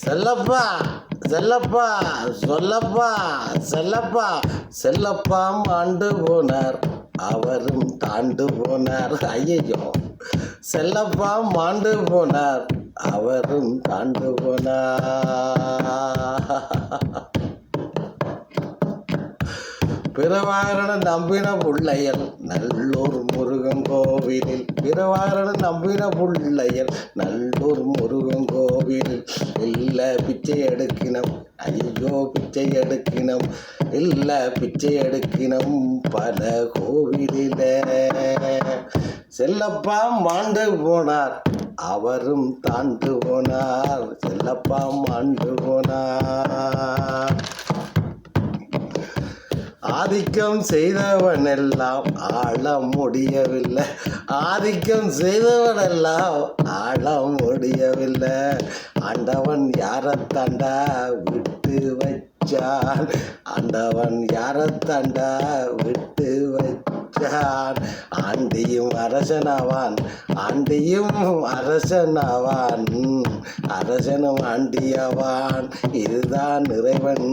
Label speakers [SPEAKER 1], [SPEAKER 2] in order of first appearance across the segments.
[SPEAKER 1] செல்லப்பா செல்லப்பா சொல்லப்பா செல்லப்பா செல்லப்பா மாண்டு போனார், அவரும் தாண்டு போனார். ஐயோ, செல்லப்பா மாண்டு போனார், அவரும் தாண்டு போனார். பிரபாகரன் நம்பின புள்ளையல் நல்லூர் முருகன் கோவிலில், பிரபாகரன் நம்பின புள்ளையல் நல்லூர் முருகன் கோவிலில் இல்ல பிச்சை எடுக்கினம். ஐயோ, பிச்சை எடுக்கினம், இல்ல பிச்சை எடுக்கினம் பல கோவிலில. செல்லப்பா மாண்டு போனார், அவரும் தாண்டு போனார். செல்லப்பா மாண்டு போனார். ஆதிக்கம் செய்தவனெல்லாம் ஆள முடியவில்லை, ஆதிக்கம் செய்தவனெல்லாம் ஆள முடியவில்லை. ஆண்டவன் யாரத்தாண்டா விட்டு வச்சான், ஆண்டவன் யாரத்தாண்டா விட்டு வச்சான். ஆண்டியும் அரசனாவான், ஆண்டியும் அரசனாவான், அரசனும் ஆண்டியவான். இதுதான் இறைவன்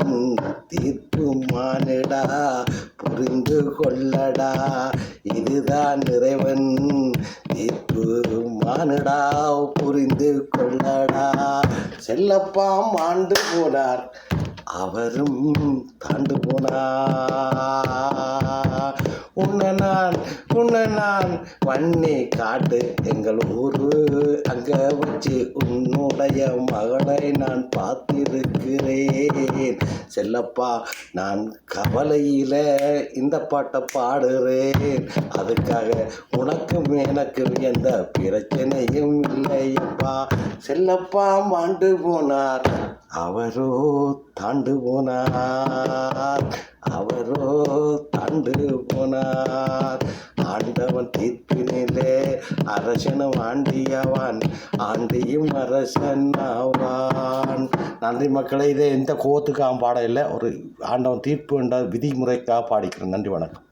[SPEAKER 1] தீர்ப்பு மானிடா, புரிந்து கொள்ளடா. இதுதான் இறைவன் தீர்ப்பு மானிடா, புரிந்து கொள்ளடா. செல்லப்பா மாண்டு போனார், அவரும் தாண்டு போனார். உன்னை நான் வன்னி காட்டு எங்கள் ஊரு, அங்க வச்சு உன்னுடைய மகளை நான் பார்த்திருக்கிறேன். செல்லப்பா, நான் கவலையில இந்த பாட்டை பாடுறேன். அதுக்காக உனக்கும் எனக்கும் எந்த பிரச்சனையும் இல்லையப்பா. செல்லப்பா மாண்டு போனார், அவரோ தாண்டு போனார், அவரோ தாண்டு போனார். ஆண்டவன் தீர்ப்பினிலே அரசனும் ஆண்டியவான், ஆண்டியும் அரசன் ஆவான். நன்றி மக்களை. இதை எந்த கோவத்துக்காக பாட இல்லை, ஒரு ஆண்டவன் தீர்ப்பு என்ற விதிமுறைக்காக பாடிக்கிறேன். நன்றி, வணக்கம்.